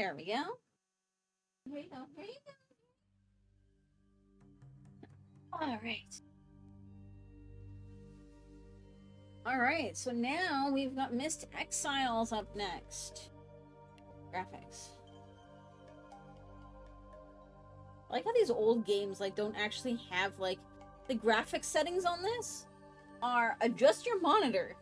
There we go. Here we go. Here you go. All right. All right. So now we've got Myst Exiles up next. Graphics. I like how these old games like don't actually have like the graphics settings on this are adjust your monitor.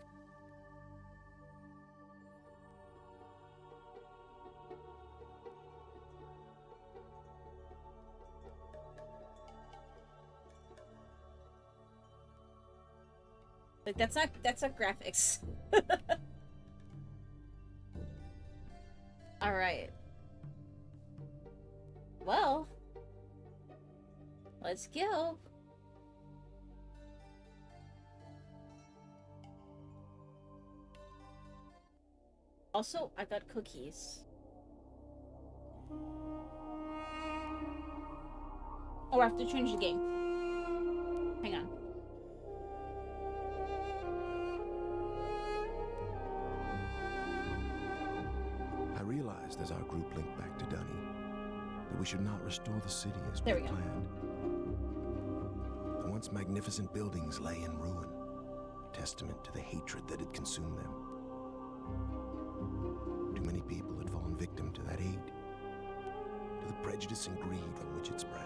Like that's not graphics. All right. Well, let's go. Also, I got cookies. Oh, I have to change the game. Hang on. I realized as our group linked back to Dunny that we should not restore the city as we There we go. planned. The once magnificent buildings lay in ruin, a testament to the hatred that had consumed them. Too many people had fallen victim to that hate, to the prejudice and greed from which it sprang.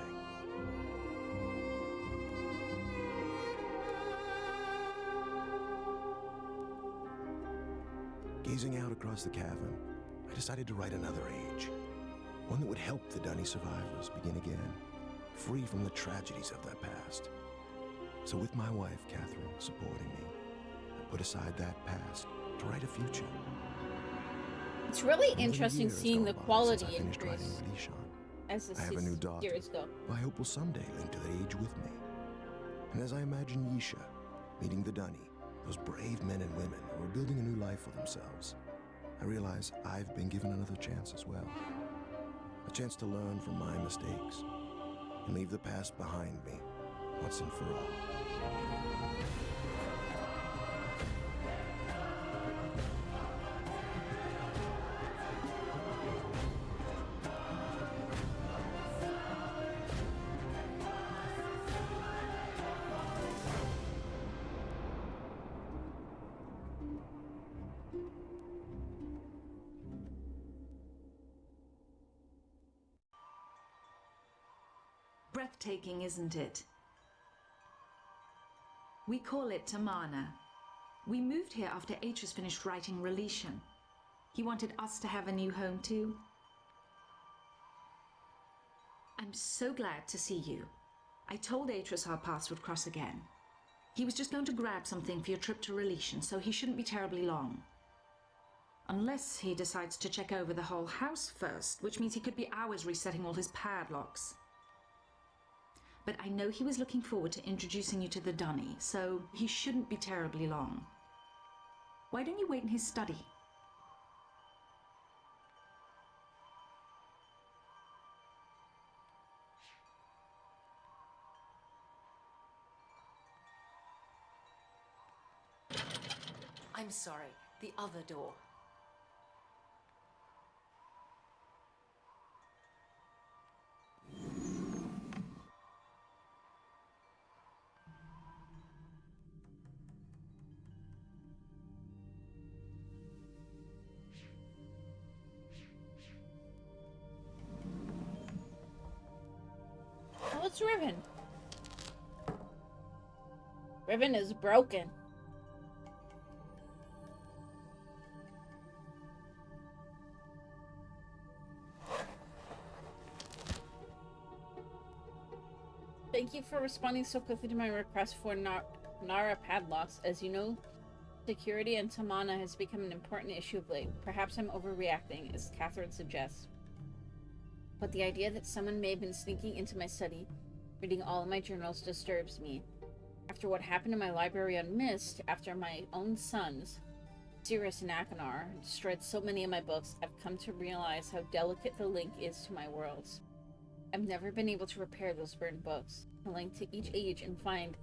Gazing out across the cavern, I decided to write another age, one that would help the Dunny survivors begin again, free from the tragedies of their past. So with my wife, Catherine, supporting me, I put aside that past to write a future. It's really Another interesting year has seeing gone the by quality since I finished writing increase Release. as the I have a new daughter, series go. who I hope will someday link to that age with me. And as I imagine Yisha meeting the Dunny, those brave men and women who are building a new life for themselves, I realize I've been given another chance as well. A chance to learn from my mistakes and leave the past behind me once and for all. Breathtaking, isn't it? We call it Tamana. We moved here after Atreus finished writing Reletion. He wanted us to have a new home too. I'm so glad to see you. I told Atreus our paths would cross again. He was just going to grab something for your trip to Reletion, so he shouldn't be terribly long. Unless he decides to check over the whole house first, which means he could be hours resetting all his padlocks. But I know he was looking forward to introducing you to the Dunny, so he shouldn't be terribly long. Why don't you wait in his study? I'm sorry, the other door. Oh, it's Riven. Riven is broken. Thank you for responding so quickly to my request for Nara padlocks. As you know, security in Tamana has become an important issue of late. Perhaps I'm overreacting, as Catherine suggests. But the idea that someone may have been sneaking into my study, reading all of my journals, disturbs me. After what happened in my library on Myst, after my own sons, Sirius and Akanar, destroyed so many of my books, I've come to realize how delicate the link is to my worlds. I've never been able to repair those burned books, to link to each age and find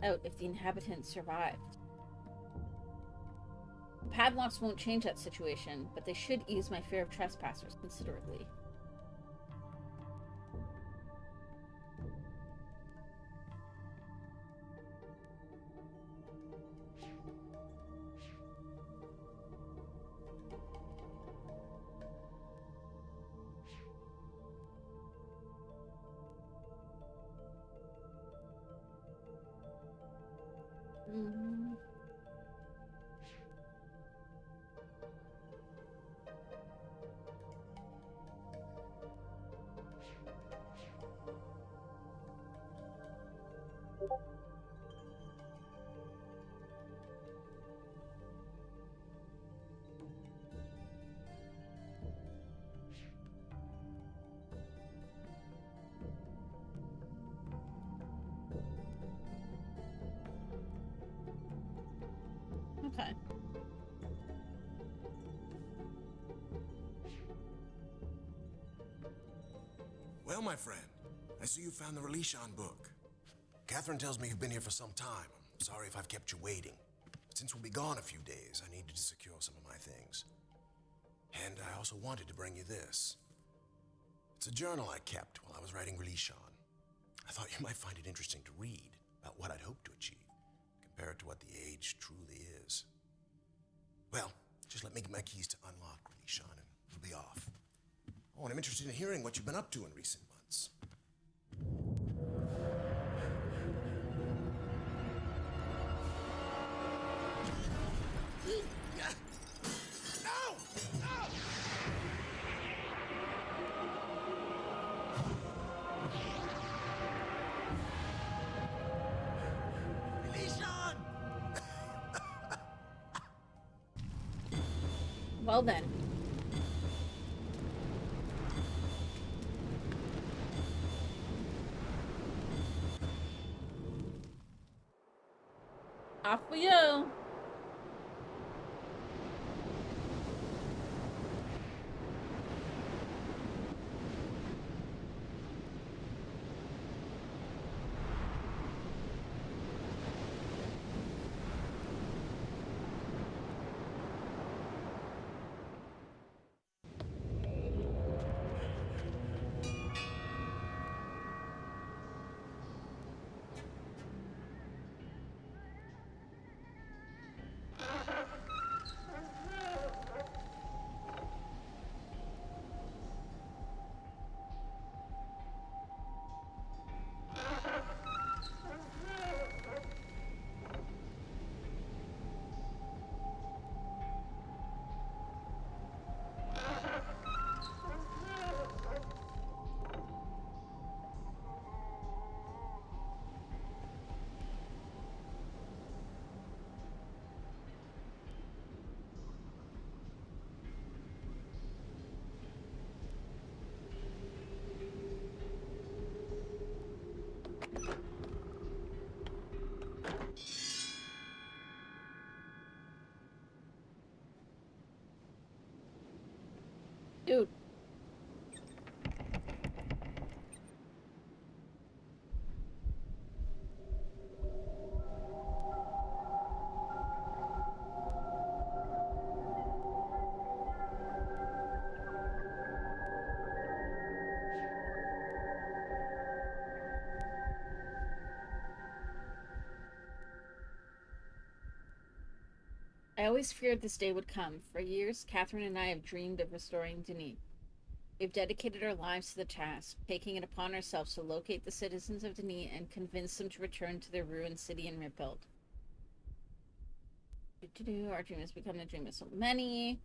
out if the inhabitants survived. Padlocks won't change that situation, but they should ease my fear of trespassers considerably. Mm-hmm. Okay. Well, my friend, I see you found the Relishan book. Catherine tells me you've been here for some time. I'm sorry if I've kept you waiting. But since we'll be gone a few days, I needed to secure some of my things. And I also wanted to bring you this. It's a journal I kept while I was writing Relishan. I thought you might find it interesting to read about what I'd hoped to achieve, compared to what the age truly is. Well, just let me get my keys to unlock Relishan and we'll be off. Oh, and I'm interested in hearing what you've been up to in recent months. No! No! Relishan! Well then. Off we go. Dude. I always feared this day would come. For years, Catherine and I have dreamed of restoring Denis. We've dedicated our lives to the task, taking it upon ourselves to locate the citizens of Denis and convince them to return to their ruined city and rebuild. Our dream has become the dream of so many.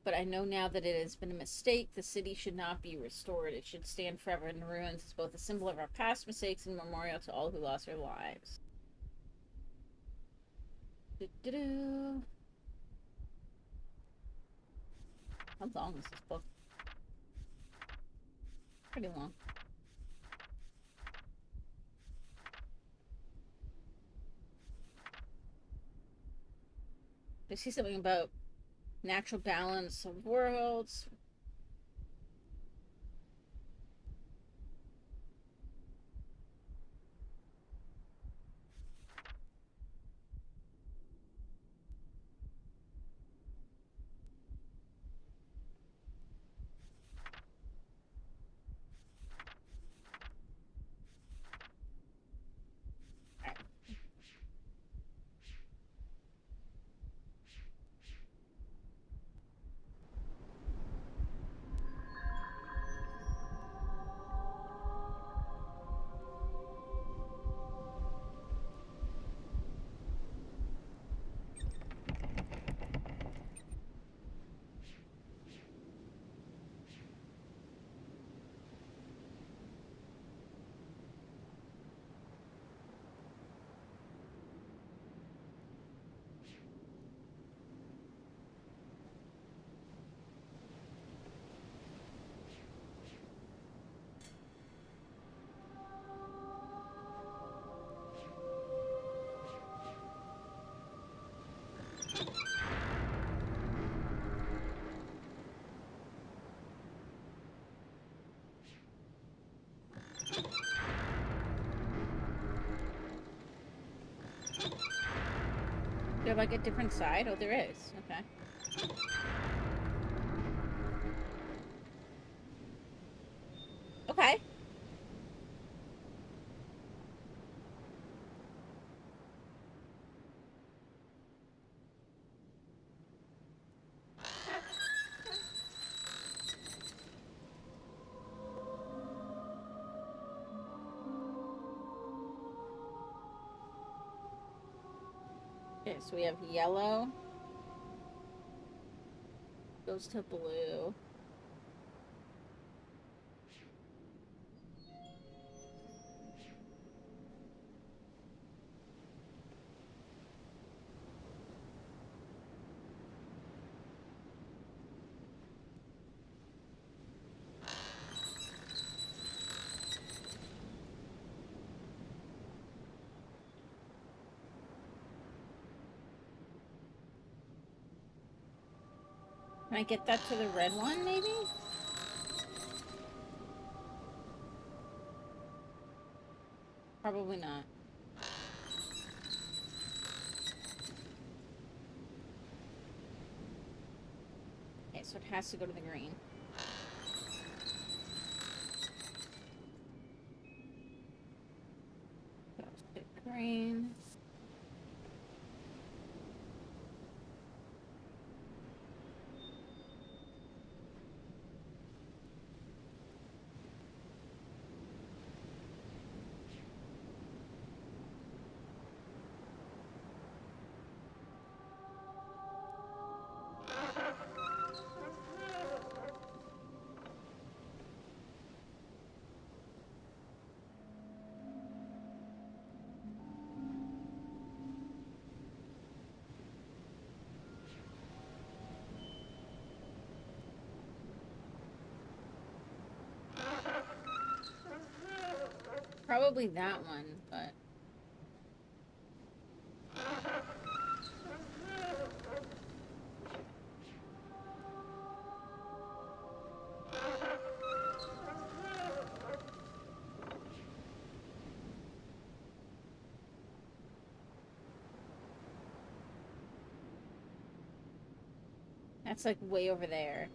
But I know now that it has been a mistake. The city should not be restored. It should stand forever in ruins as both a symbol of our past mistakes and a memorial to all who lost their lives. How long is this book? Pretty long. I see something about natural balance of worlds. like a different side? Oh, there is. Okay. Okay. Okay, so we have yellow. Goes to blue. Can I get that to the red one, maybe? Probably not. Okay, so it has to go to the green. Goes to green. Probably that one, but... That's like way over there.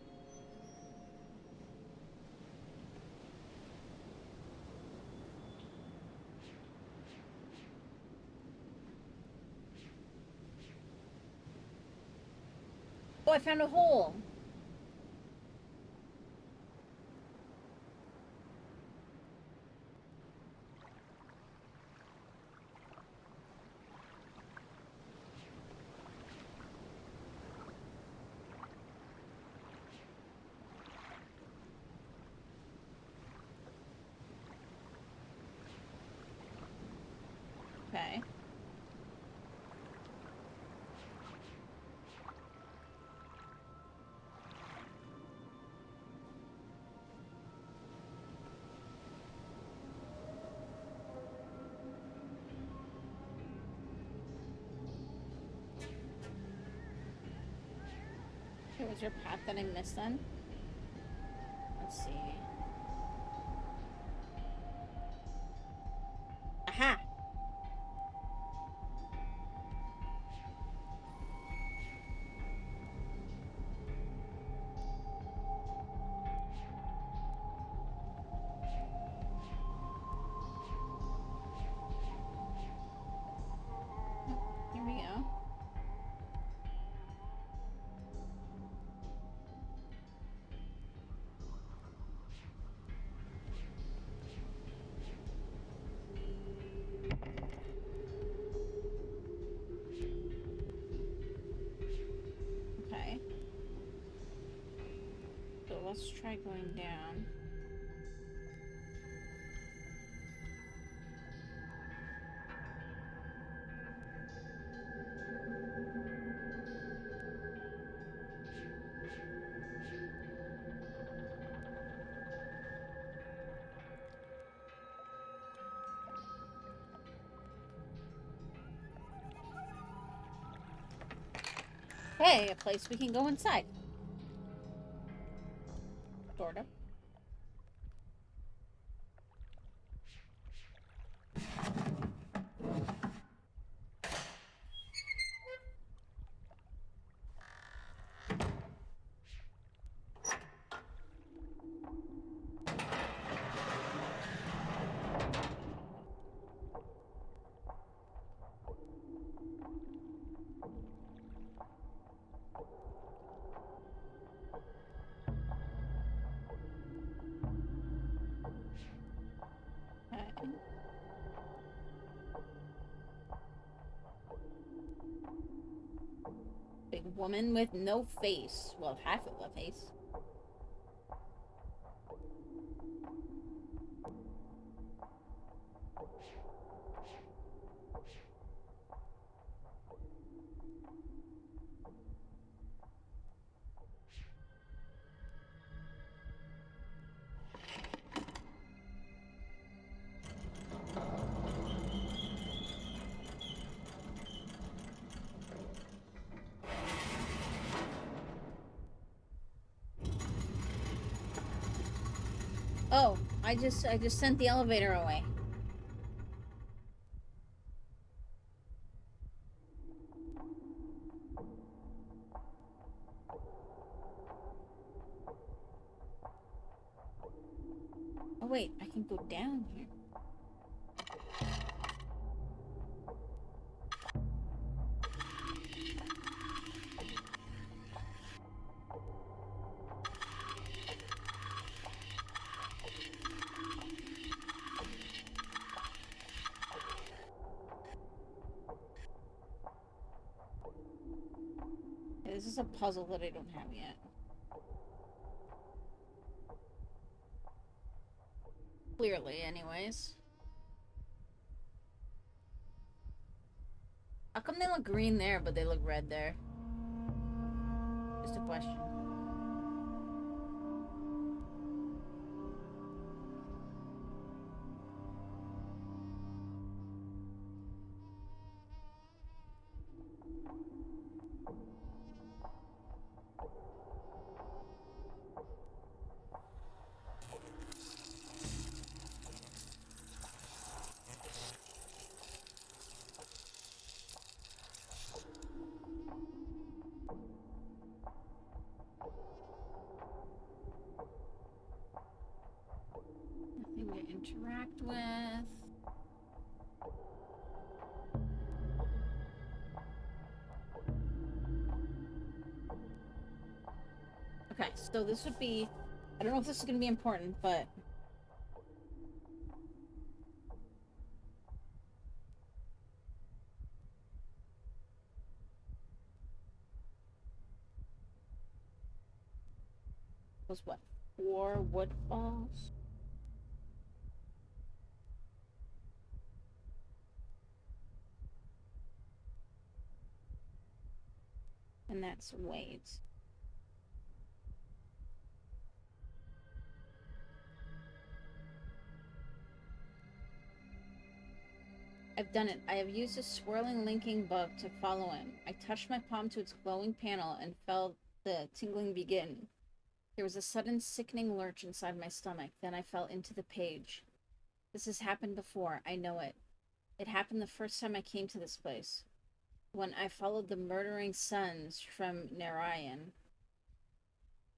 Oh, I found a hole! Okay. Okay, was there a path that I missed then? Let's see. Aha! Here we go. Okay. So let's try going down. Hey, a place we can go inside. Sort of. woman with no face. Well, half of a face. Oh, I just sent the elevator away. Oh wait, I can go down here. Okay, this is a puzzle that I don't have yet. Clearly, anyways. How come they look green there, but they look red there? Just a question. Nothing to interact with. Okay, so this would be... I don't know if this is going to be important, but... Was what? 4 wood balls? And that's Wade's. I've done it. I have used a swirling linking bug to follow him. I touched my palm to its glowing panel and felt the tingling begin. There was a sudden sickening lurch inside my stomach. Then I fell into the page. This has happened before. I know it. It happened the first time I came to this place. When I followed the murdering sons from Narayan.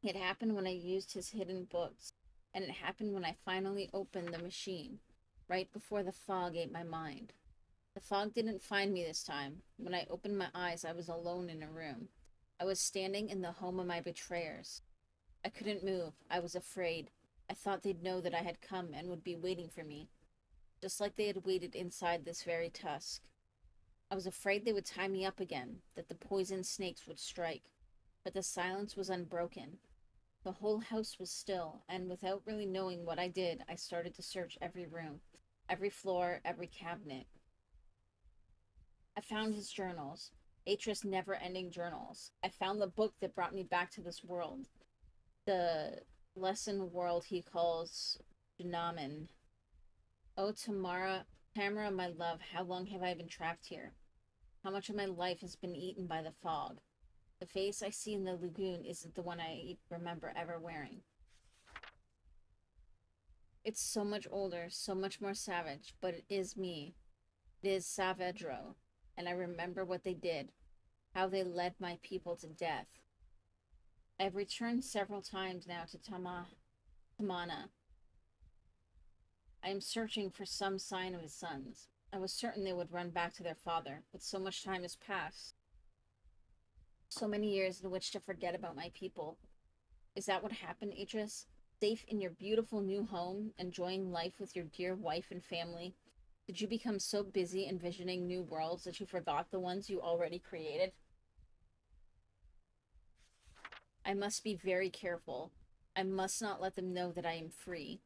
It happened when I used his hidden books. And it happened when I finally opened the machine. Right before the fog ate my mind. The fog didn't find me this time. When I opened my eyes, I was alone in a room. I was standing in the home of my betrayers. I couldn't move. I was afraid. I thought they'd know that I had come and would be waiting for me, just like they had waited inside this very tusk. I was afraid they would tie me up again, that the poison snakes would strike. But the silence was unbroken. The whole house was still, and without really knowing what I did, I started to search every room, every floor, every cabinet. I found his journals, Atris' never-ending journals. I found the book that brought me back to this world. The lesson world he calls Dunaman. Oh, Tamara, my love, how long have I been trapped here? How much of my life has been eaten by the fog? The face I see in the lagoon isn't the one I remember ever wearing. It's so much older, so much more savage, but it is me. It is Saavedro. And I remember what they did, how they led my people to death. I've returned several times now to Tamana. I am searching for some sign of his sons. I was certain they would run back to their father, but so much time has passed. So many years in which to forget about my people. Is that what happened, Idris? Safe in your beautiful new home, enjoying life with your dear wife and family? Did you become so busy envisioning new worlds that you forgot the ones you already created? I must be very careful. I must not let them know that I am free.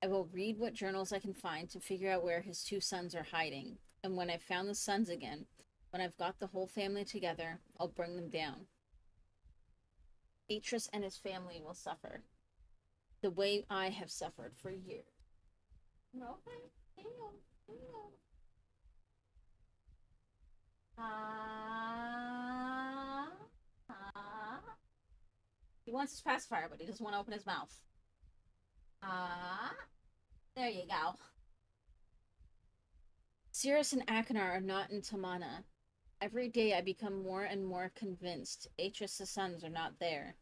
I will read what journals I can find to figure out where his two sons are hiding. And when I've found the sons again, when I've got the whole family together, I'll bring them down. Atreus and his family will suffer the way I have suffered for years. Okay, he wants his pacifier, but he doesn't want to open his mouth. There you go. Cirrus and Achenar are not in Tamana. Every day I become more and more convinced Atreus' sons are not there.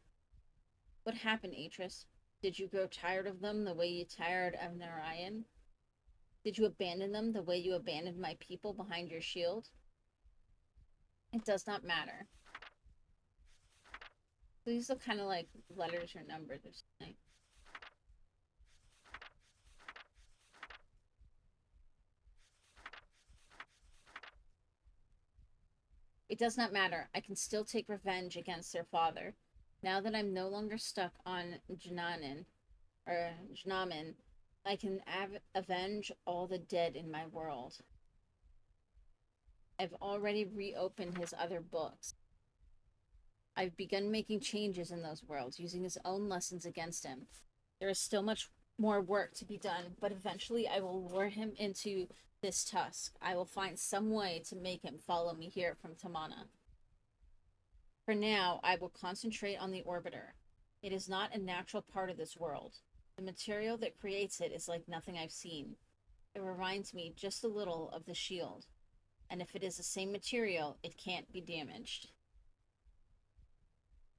What happened, Atreus? Did you grow tired of them the way you tired of Narayan? Did you abandon them the way you abandoned my people behind your shield? It does not matter. These look kind of like letters or numbers or something. It does not matter. I can still take revenge against their father. Now that I'm no longer stuck on Jnanin, I can avenge all the dead in my world. I've already reopened his other books. I've begun making changes in those worlds, using his own lessons against him. There is still much more work to be done, but eventually I will lure him into this tusk. I will find some way to make him follow me here from Tamana. For now, I will concentrate on the orbiter. It is not a natural part of this world. The material that creates it is like nothing I've seen. It reminds me just a little of the shield. And if it is the same material, it can't be damaged.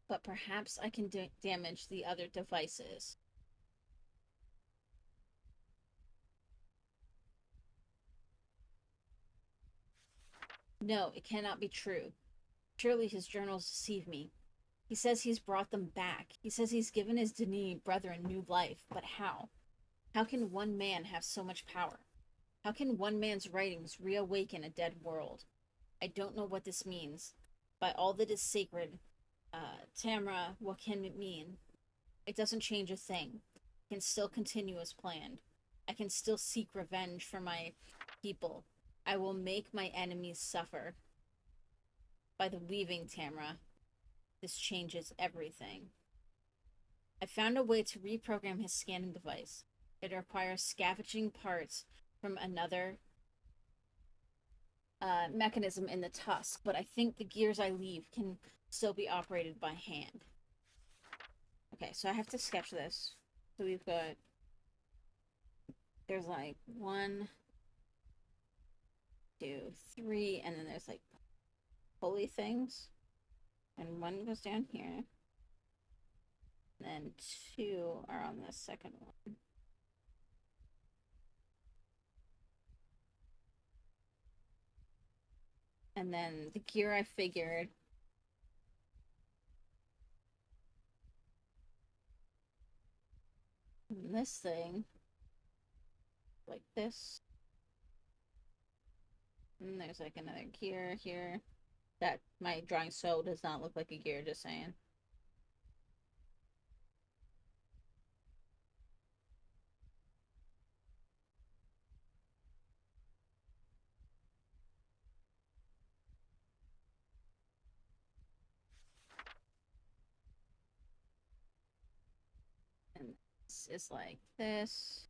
But perhaps I can damage the other devices. No, it cannot be true. Surely his journals deceive me. He says he's brought them back. He says he's given his Denis brethren new life, but how? How can one man have so much power? How can one man's writings reawaken a dead world? I don't know what this means. By all that is sacred, Tamra, what can it mean? It doesn't change a thing. It can still continue as planned. I can still seek revenge for my people. I will make my enemies suffer. By the weaving, Tamra, this changes everything. I found a way to reprogram his scanning device. It requires scavenging parts from another mechanism in the tusk, but I think the gears I leave can still be operated by hand. Okay, so I have to sketch this. So we've got, there's like 1, 2, 3, and then there's like pulley things. And 1 goes down here. And then 2 are on the second one. And then the gear I figured this thing like this, and there's like another gear here that my drawing so does not look like a gear, just saying. And this is like this.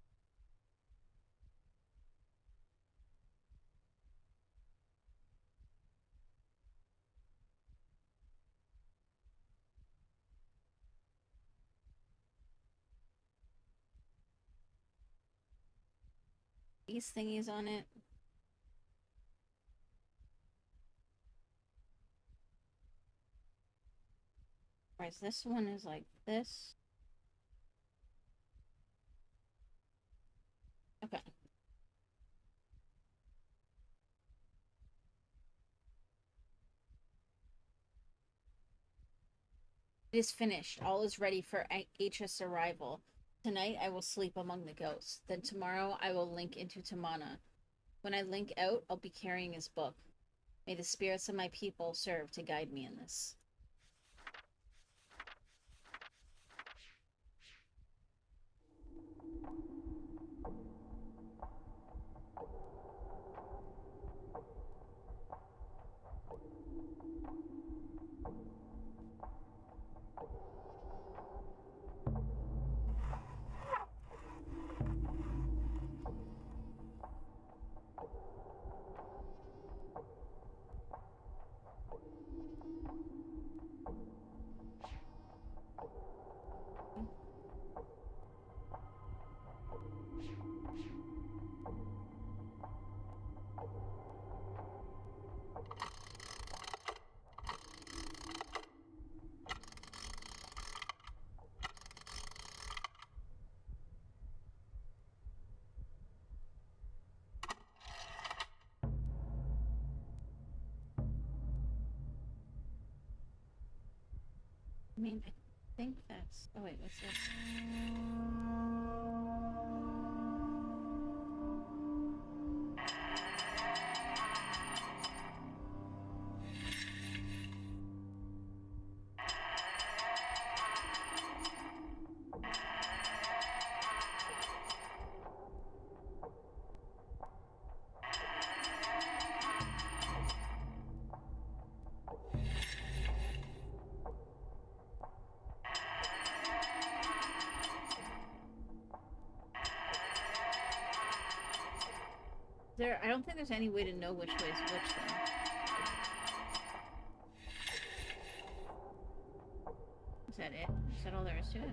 These thingies on it. Whereas this one is like this. Okay. It is finished. All is ready for Atreus' arrival. Tonight I will sleep among the ghosts. Then tomorrow I will link into Tamana. When I link out, I'll be carrying his book. May the spirits of my people serve to guide me in this. mean, I think that's... Oh, wait, what's this? I don't think there's any way to know which way is which, though. Is that it? Is that all there is to it?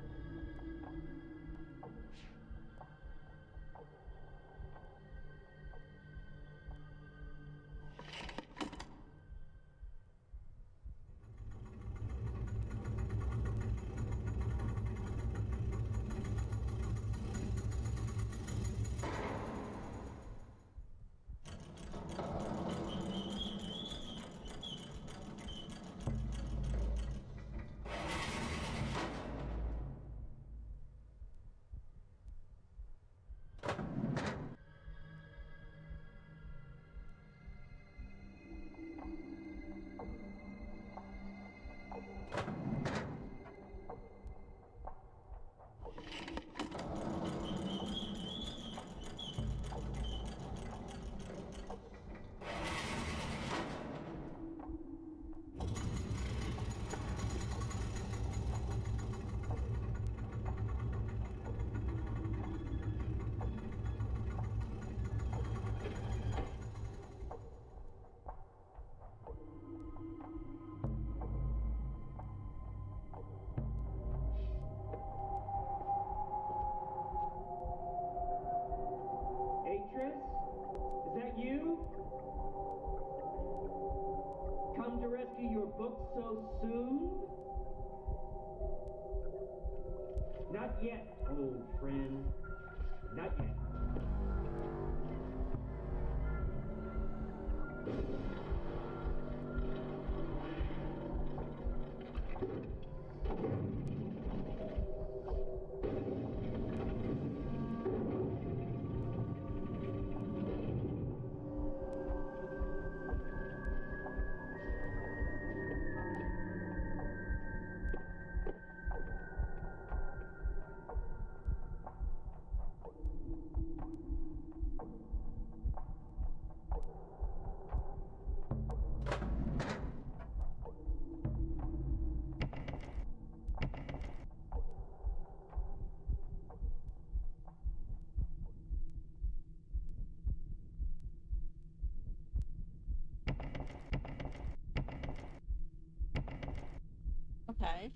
Atris? Is that you? Come to rescue your book so soon? Not yet, old friend. Not yet. Okay.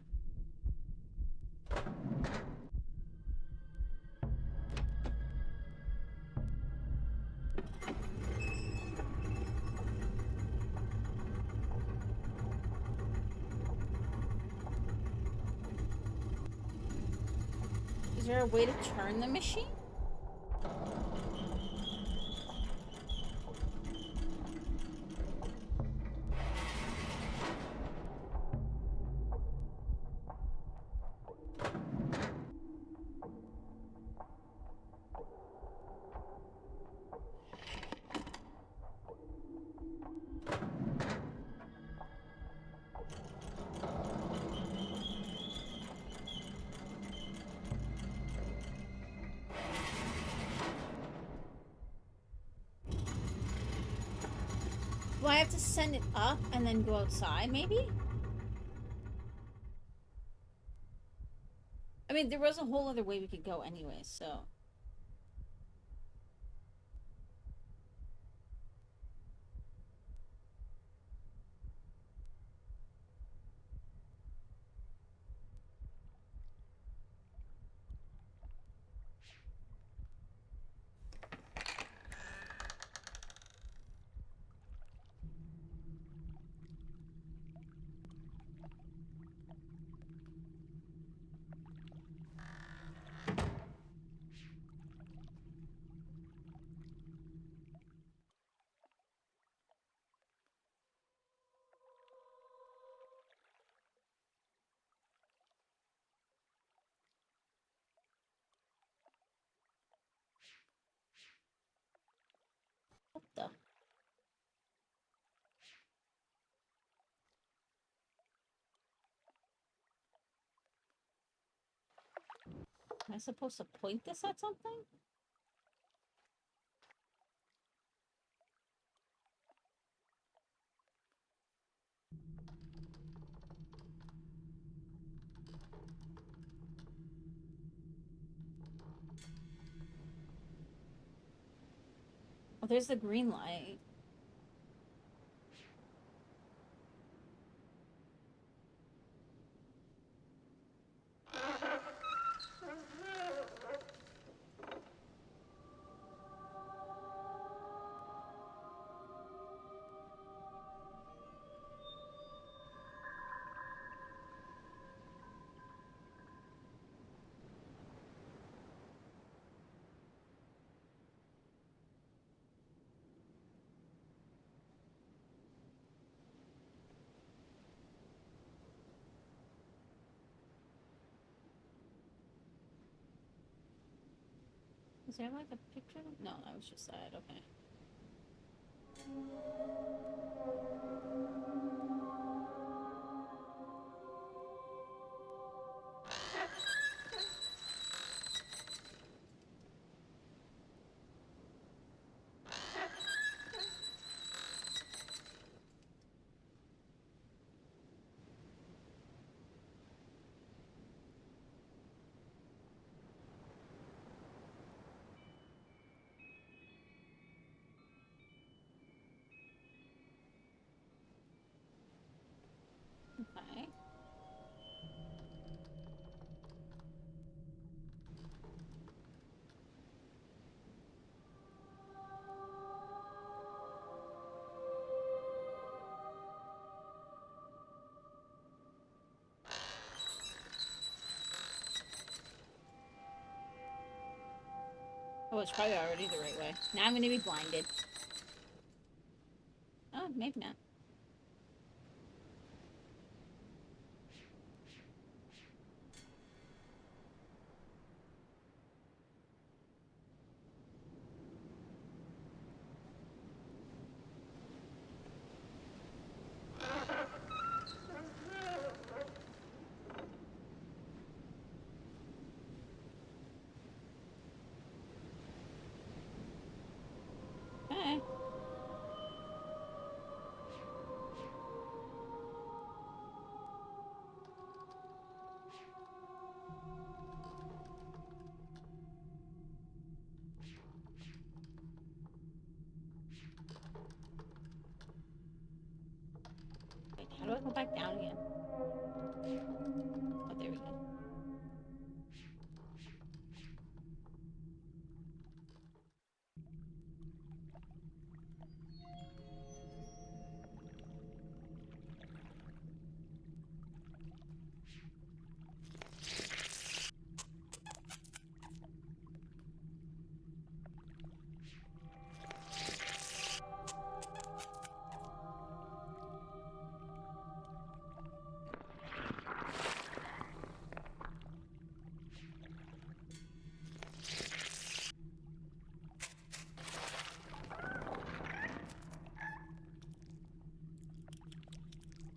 Is there a way to turn the machine? Do I have to send it up and then go outside, maybe? I mean, there was a whole other way we could go anyway, so... Am I supposed to point this at something? Oh, there's the green light. Is there like a picture? No, that was just that. Okay. Okay. Oh, it's probably already the right way. Now I'm gonna be blinded. Oh, maybe not. Okay. Wait, how do I go back down again? Oh, there we go.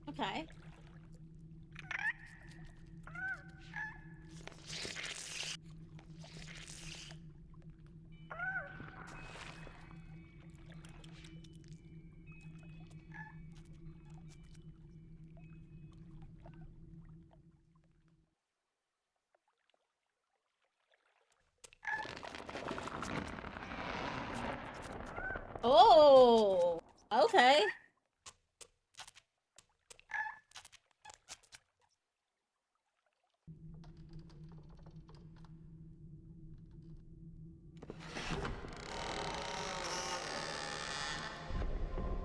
Okay. Oh, okay.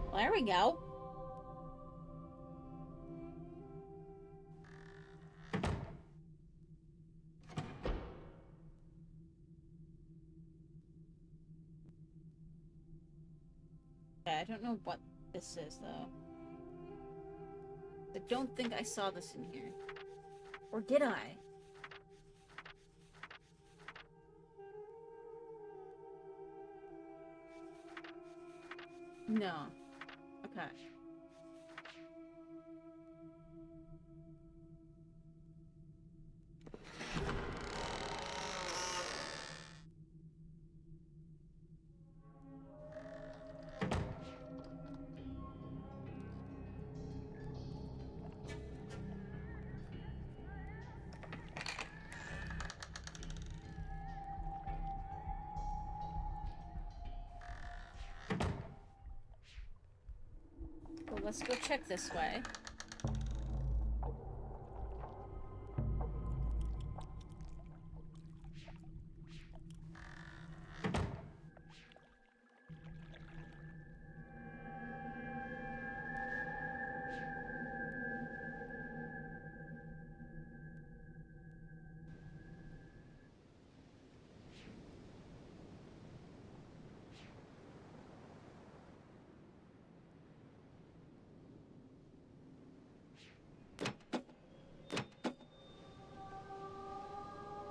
Well, there we go. Okay, I don't know what this is, though. I don't think I saw this in here. Or did I? No. Okay. let's go check this way.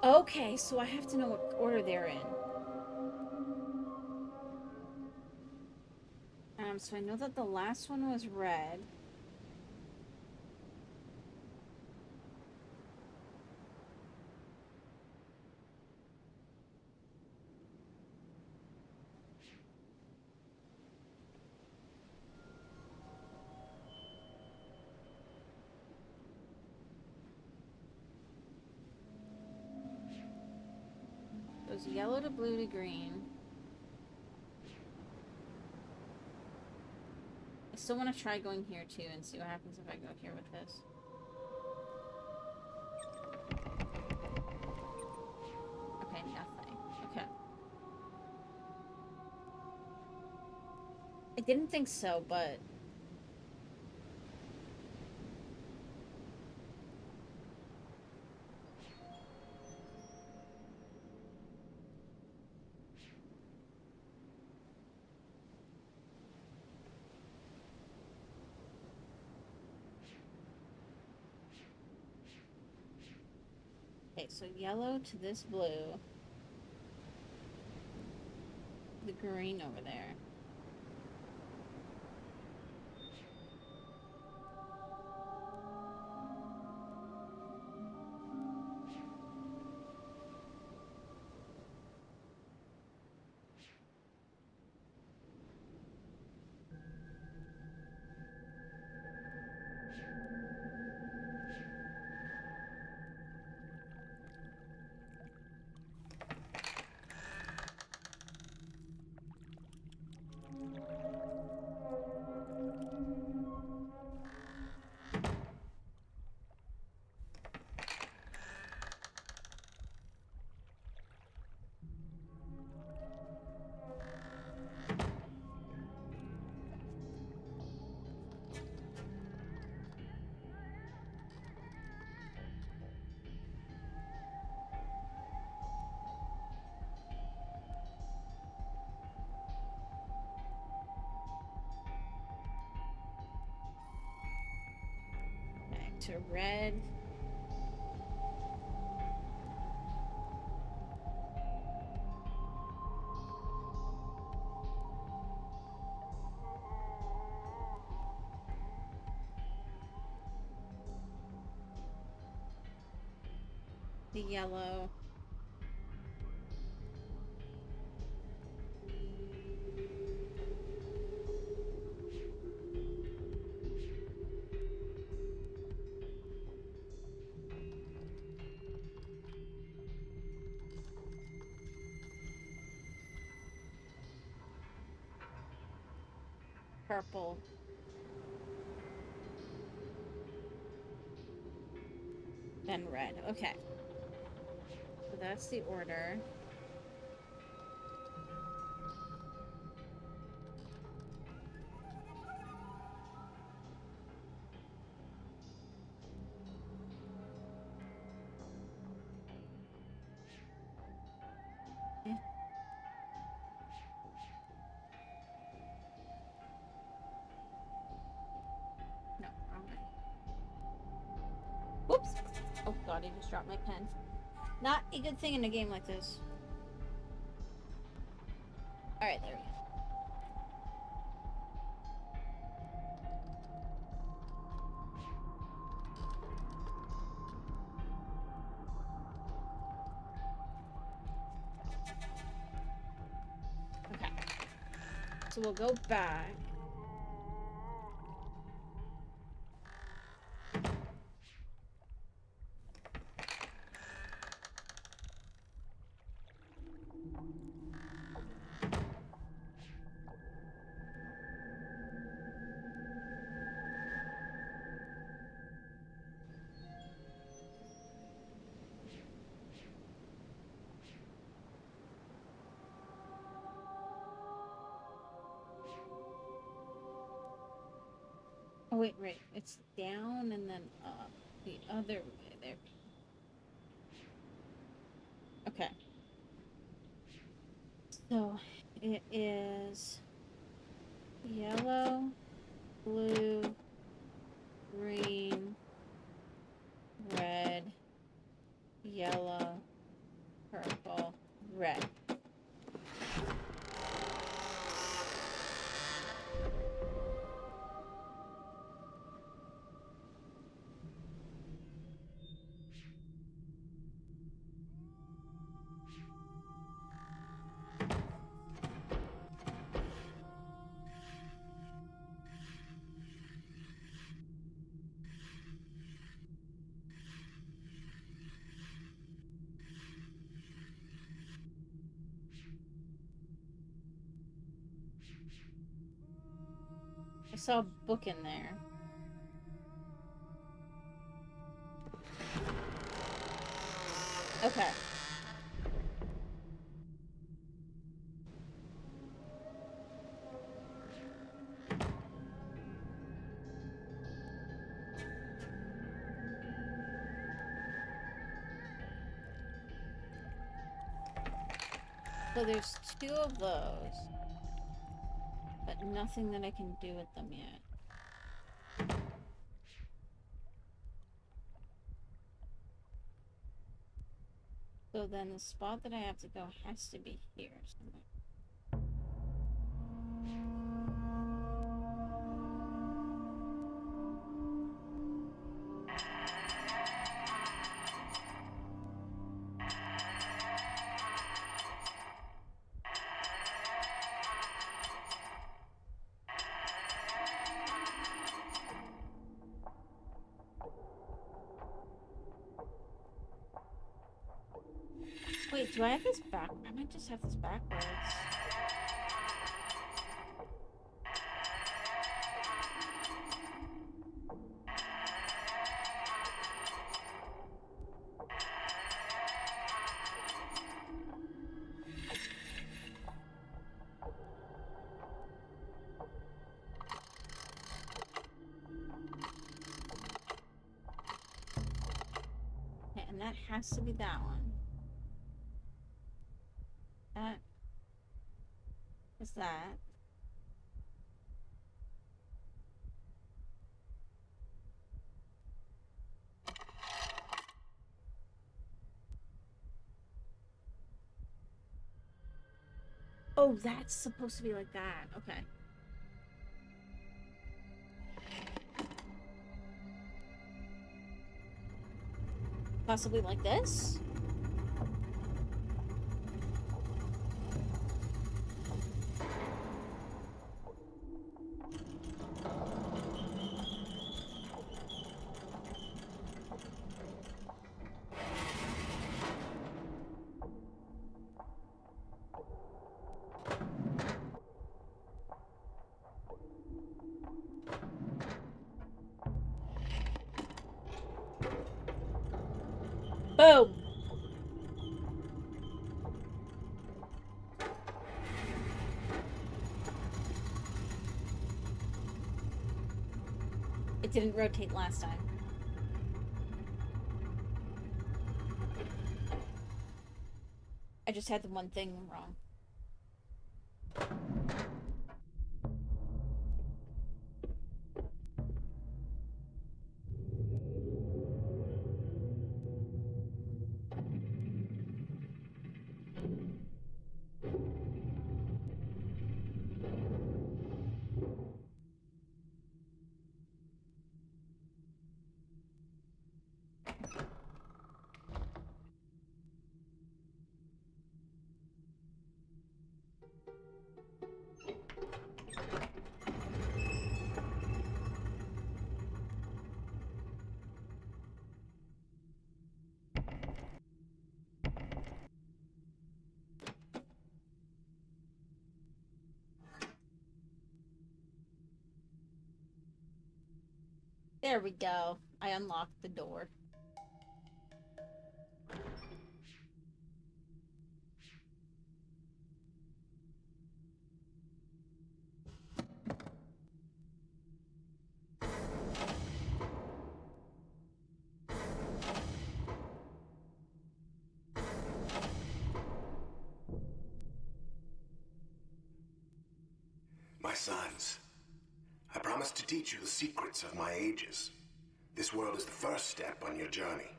Okay, so I have to know what order they're in. So I know that the last one was red. It was yellow to blue to green. I still want to try going here too and see what happens if I go here with this. Okay, nothing. Okay. I didn't think so, but... Okay, so yellow to this blue. The green over there. Back to red. The yellow. Purple. Then red. Okay. So that's the order. No, wrong way. Whoops! Oh god, I just dropped my pen. Not a good thing in a game like this. Alright, there we go. Okay. So we'll go back. Oh, wait, right. It's down and then up. The other way. There. Okay. So, it is yellow, blue, green, red, yellow, purple, red. I saw a book in there. Okay. So there's 2 of those, but nothing that I can do with them yet. So then the spot that I have to go has to be here somewhere. Wait, do I have this back? I might just have this backwards. Okay, and that has to be that one. That is that. Oh, that's supposed to be like that. Okay. Possibly like this? Boom! It didn't rotate last time. I just had the one thing wrong. There we go. I unlocked the door. sons. I promise to teach you the secrets of my ages. This world is the first step on your journey.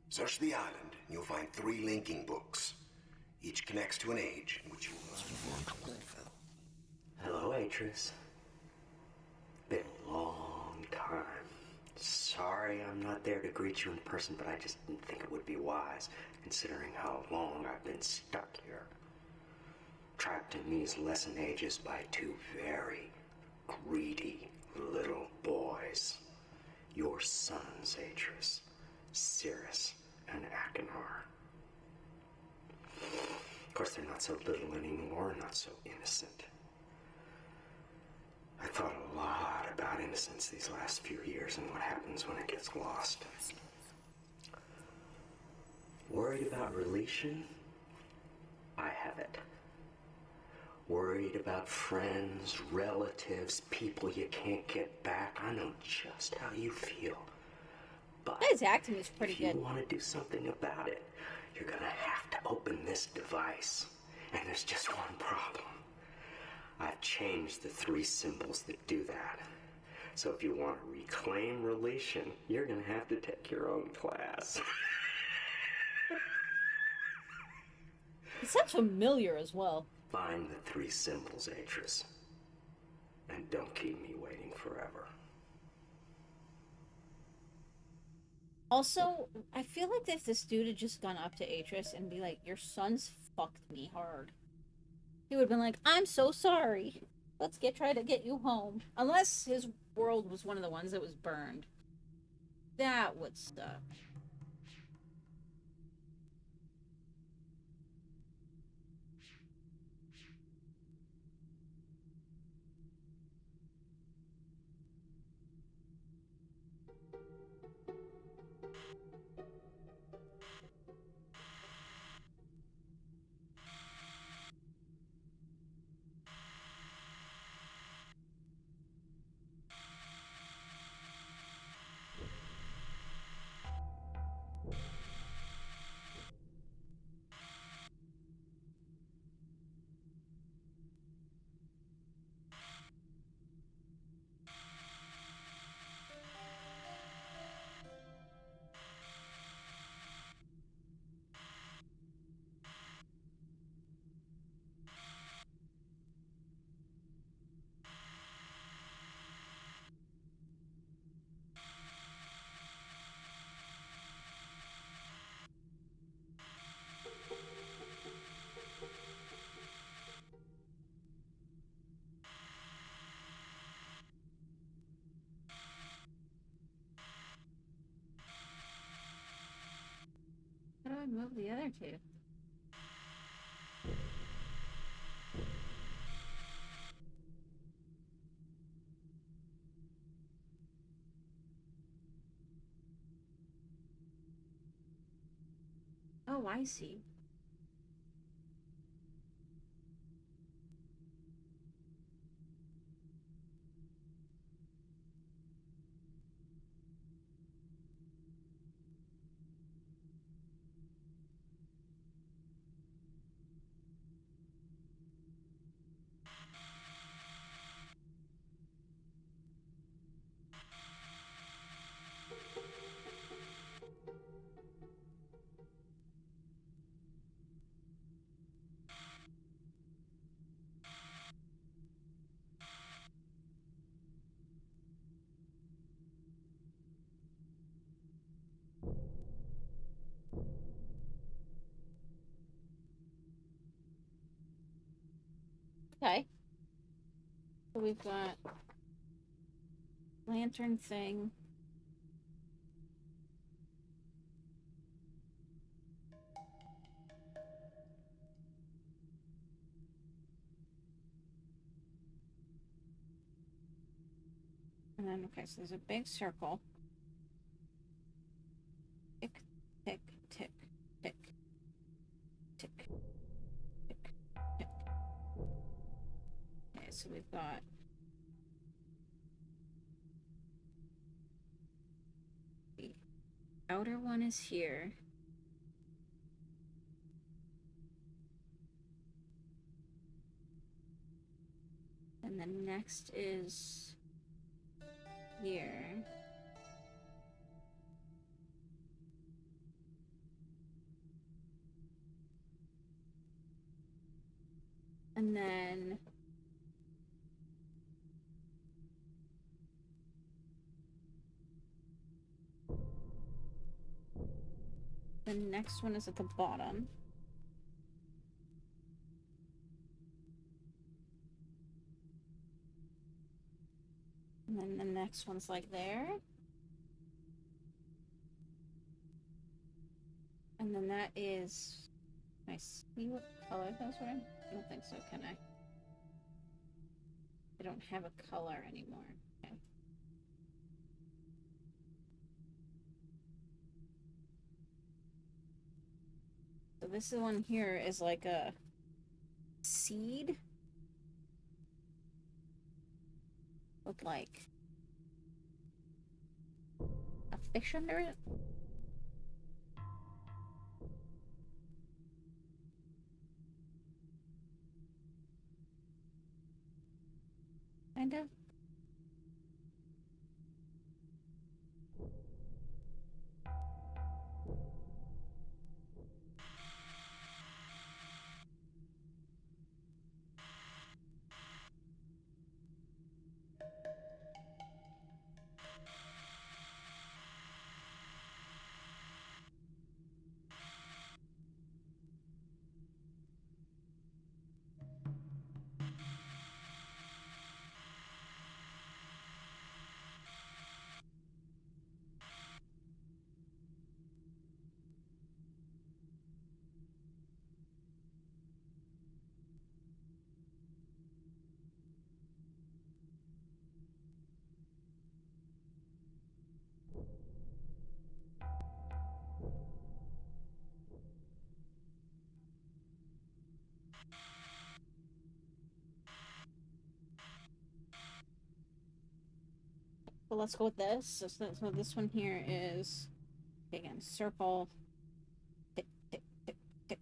Search the island, and you'll find 3 linking books. Each connects to an age in which you must learn. Hello, Atris. Been a long time. Sorry I'm not there to greet you in person, but I just didn't think it would be wise, considering how long I've been stuck here. Trapped in these lesson ages by 2 very greedy little boys. Your sons, Atris, Cirrus, and Achenar. Of course, they're not so little anymore, not so innocent. I thought a lot about innocence these last few years and what happens when it gets lost. Worried about relation? I have it. Worried about friends, relatives, people you can't get back. I know just how you feel. But His acting is pretty if you good. want to do something about it, you're gonna have to open this device. And there's just one problem. I've changed the 3 symbols that do that. So if you want to reclaim relation, you're gonna have to take your own class. It sounds familiar as well. Find the 3 symbols, Atris. And don't keep me waiting forever. Also, I feel like if this dude had just gone up to Atris and be like, your son's fucked me hard, he would have been like, I'm so sorry. Let's try to get you home. Unless his world was one of the ones that was burned. That would suck. How do I move the other 2? Oh, I see. Okay. So we've got lantern thing. And then, okay, so there's a big circle. Tick, tick, tick, tick, tick, tick, tick. Okay, so we've got the outer one is here. And And then next is here. And then the next one is at the bottom. And then the next one's like there. And then that is... Can I see what color those were? I don't think so, can I? I don't have a color anymore. Okay. So this one here is like a seed with like a fish under it. Kind of. But let's go with this. So this one here is, again, circle, tick, tick, tick, tick,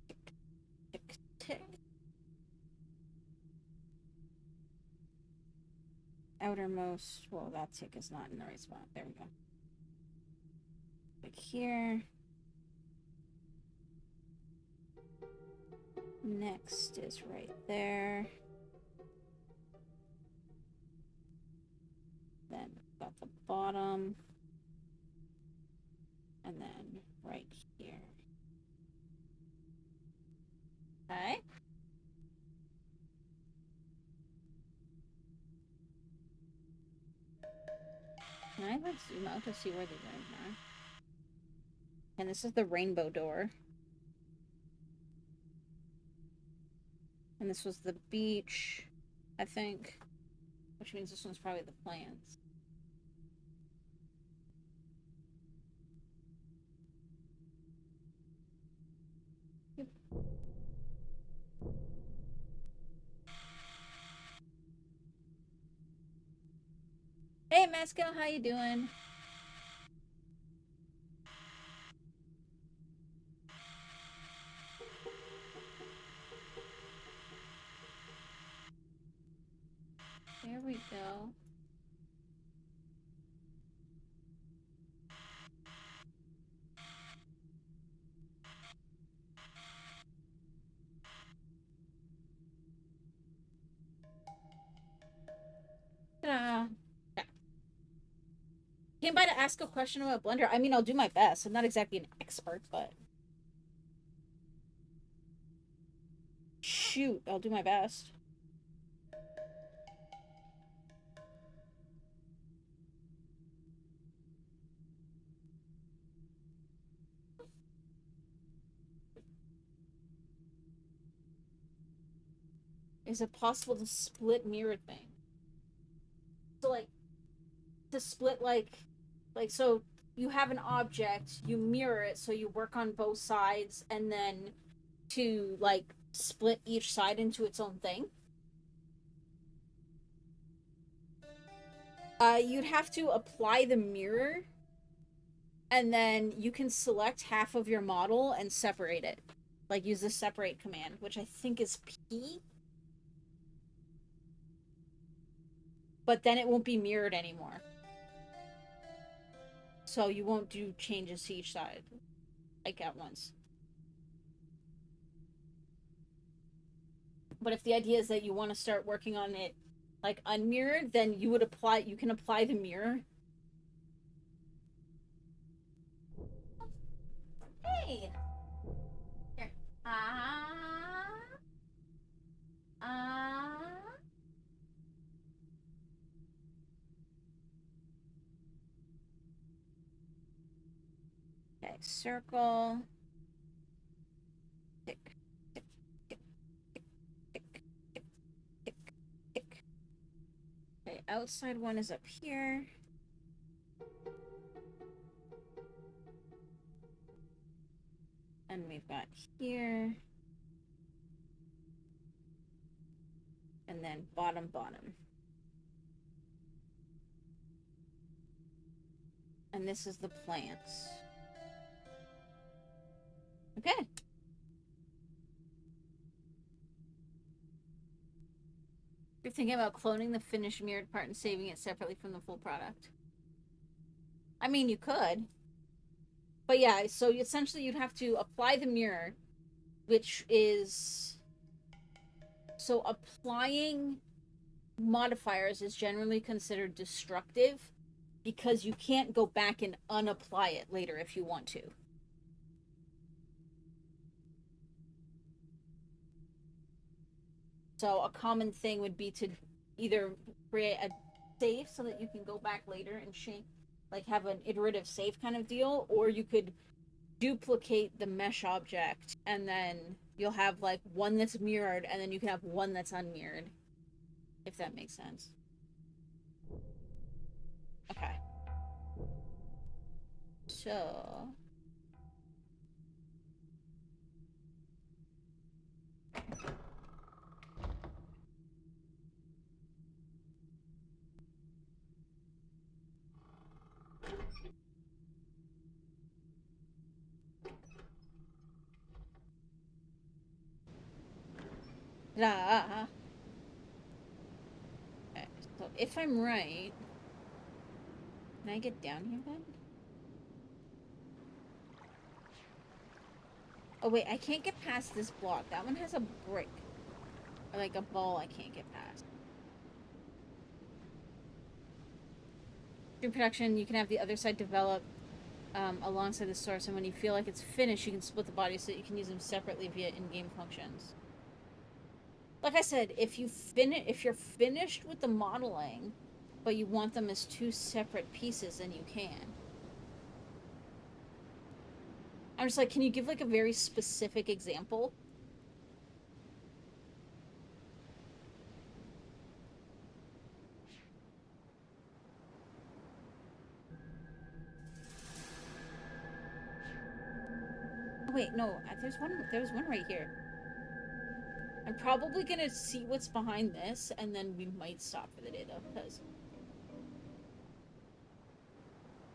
tick, tick, tick. Outermost, well, that tick is not in the right spot. There we go. Like here. Next is right there. Then got the bottom. And then right here. Okay. Can I like zoom out to see where the rooms are? And this is the rainbow door. And this was the beach, I think. Which means this one's probably the plants. Yep. Hey, Mesco, how you doing? There we go. Yeah. Came by to ask a question about Blender. I mean, I'll do my best. I'm not exactly an expert, but... Shoot, I'll do my best. Is it possible to split mirror thing? So, like, to split, like, so you have an object, you mirror it, so you work on both sides, and then to, like, split each side into its own thing? You'd have to apply the mirror, and then you can select half of your model and separate it. Like, use the separate command, which I think is P? but then it won't be mirrored anymore. So you won't do changes to each side, like, at once. But if the idea is that you want to start working on it, like, unmirrored, then you can apply the mirror. Hey! Here. Okay, circle. Tick, tick, tick, tick, tick, tick, tick, tick. Okay, outside one is up here. And we've got here. And then bottom, bottom. And this is the plants. Okay. You're thinking about cloning the finished mirrored part and saving it separately from the full product. I mean, you could. But yeah, so essentially you'd have to apply the mirror, which is... So applying modifiers is generally considered destructive because you can't go back and unapply it later if you want to. So a common thing would be to either create a save so that you can go back later and shape, like have an iterative save kind of deal, or you could duplicate the mesh object and then you'll have like one that's mirrored and then you can have one that's unmirrored, if that makes sense. Okay. So... Okay, so if I'm right... Can I get down here then? Oh wait, I can't get past this block. That one has a brick. Or like a ball I can't get past. Through production, you can have the other side develop alongside the source, and when you feel like it's finished, you can split the bodies so that you can use them separately via in-game functions. Like I said, if you're finished with the modeling, but you want them as two separate pieces, then you can. I'm just like, can you give like a very specific example? Oh, wait, no, there's one right here. I'm probably gonna see what's behind this, and then we might stop for the day, though, because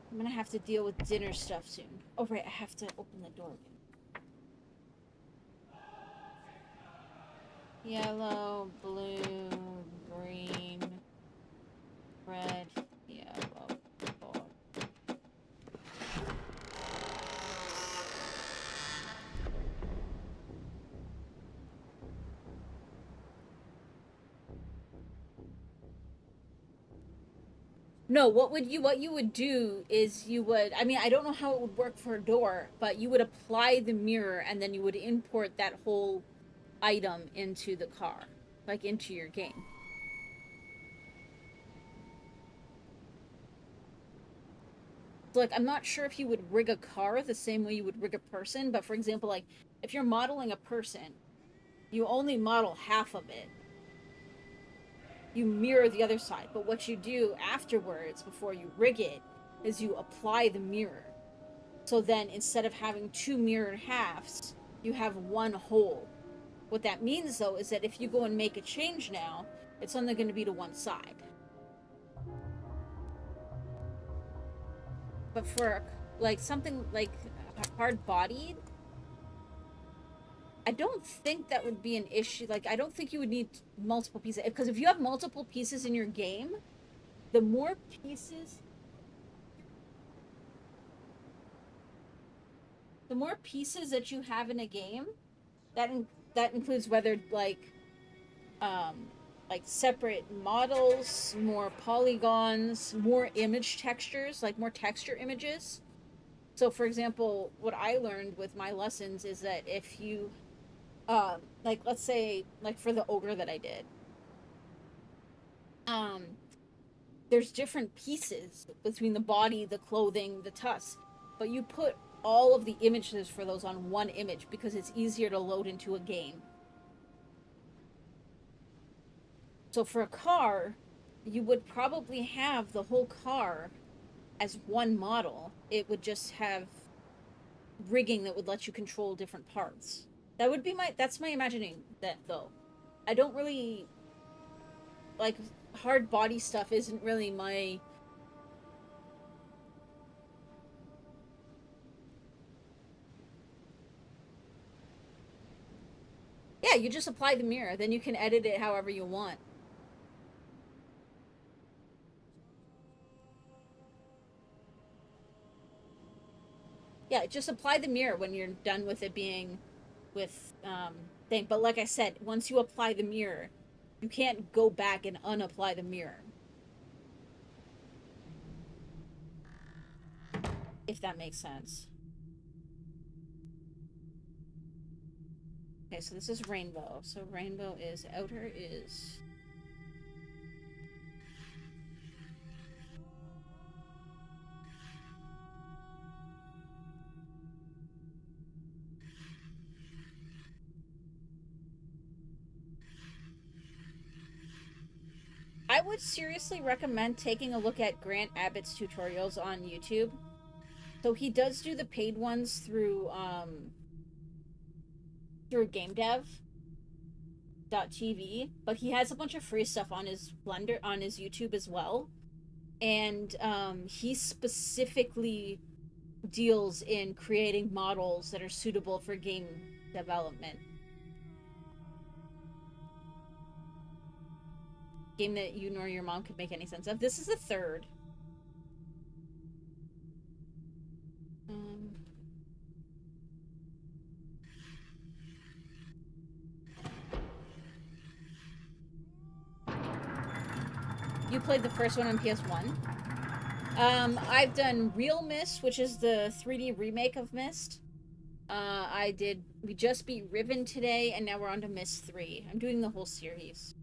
I'm gonna have to deal with dinner stuff soon. Oh, right, I have to open the door again. Yellow, blue, green, red, yellow, purple. No, what you would do is you would, I mean, I don't know how it would work for a door, but you would apply the mirror and then you would import that whole item into the car, like into your game. So, like, I'm not sure if you would rig a car the same way you would rig a person, but for example, like, if you're modeling a person, you only model half of it. You mirror the other side, but what you do afterwards, before you rig it, is you apply the mirror. So then, instead of having two mirrored halves, you have one whole. What that means, though, is that if you go and make a change now, it's only going to be to one side. But for, like, something like hard-bodied, I don't think that would be an issue. Like, I don't think you would need multiple pieces. Because if you have multiple pieces in your game, the more pieces that you have in a game, that includes whether like separate models, more polygons, more image textures, like more texture images. So for example, what I learned with my lessons is that if you like let's say like for the ogre that I did, there's different pieces between the body, the clothing, the tusk, but you put all of the images for those on one image because it's easier to load into a game. So for a car, you would probably have the whole car as one model. It would just have rigging that would let you control different parts. That's my imagining that though. I don't really like hard body stuff isn't really my Yeah, you just apply the mirror, then you can edit it however you want. Yeah, just apply the mirror when you're done with it being with thing. But like I said, once you apply the mirror, you can't go back and unapply the mirror. If that makes sense. Okay, so this is rainbow. So rainbow is outer is I would seriously recommend taking a look at Grant Abbott's tutorials on YouTube. So he does do the paid ones through GameDev.tv, but he has a bunch of free stuff on his Blender on his YouTube as well. And he specifically deals in creating models that are suitable for game development. Game that you nor your mom could make any sense of. This is the third. You played the first one on PS1. I've done Real Myst, which is the 3D remake of Myst. We just beat Riven today, and now we're on to Myst 3. I'm doing the whole series.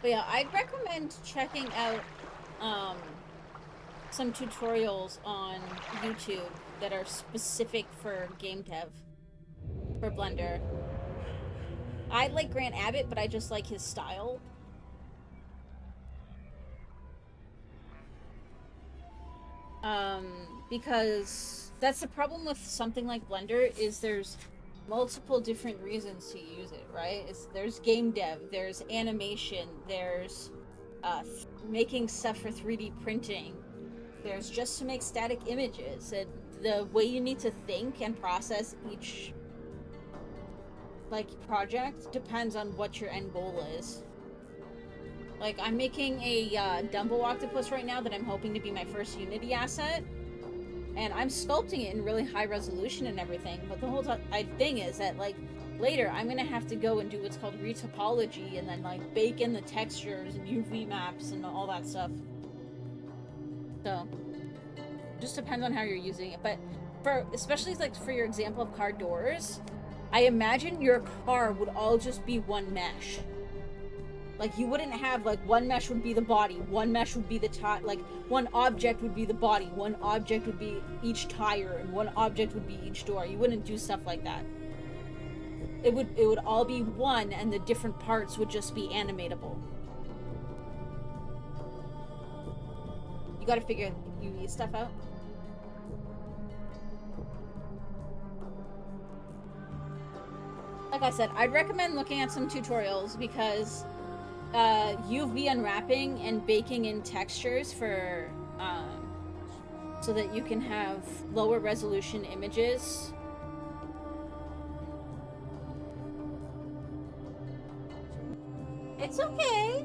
But yeah, I'd recommend checking out some tutorials on YouTube that are specific for game dev for Blender. I like Grant Abbott, but I just like his style. Because that's the problem with something like Blender is there's multiple different reasons to use it, right? There's game dev, there's animation, there's making stuff for 3D printing, there's just to make static images, and the way you need to think and process each like project depends on what your end goal is. Like, I'm making a Dumbo octopus right now that I'm hoping to be my first Unity asset. And I'm sculpting it in really high resolution and everything. But the whole thing is that, like, later I'm going to have to go and do what's called retopology and then, like, bake in the textures and UV maps and all that stuff. So, just depends on how you're using it. But especially, like, for your example of car doors, I imagine your car would all just be one mesh. Like, you wouldn't have, like, one mesh would be the body, one mesh would be the like, one object would be the body, one object would be each tire, and one object would be each door. You wouldn't do stuff like that. It would all be one, and the different parts would just be animatable. You gotta figure UV stuff out. like I said, I'd recommend looking at some tutorials because UV unwrapping and baking in textures for so that you can have lower resolution images. It's okay.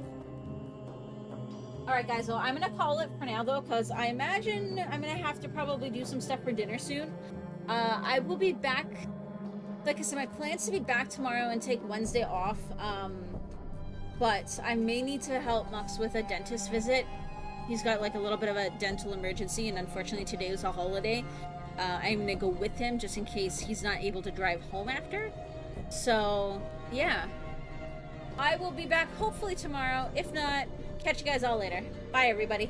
Alright guys, well I'm gonna call it for now though, because I imagine I'm gonna have to probably do some stuff for dinner soon. I will be back, like I said, my plan's to be back tomorrow and take Wednesday off, but I may need to help Mux with a dentist visit. He's got like a little bit of a dental emergency, and unfortunately today was a holiday. I'm gonna go with him just in case he's not able to drive home after. So, yeah. I will be back hopefully tomorrow. If not, catch you guys all later. Bye, everybody.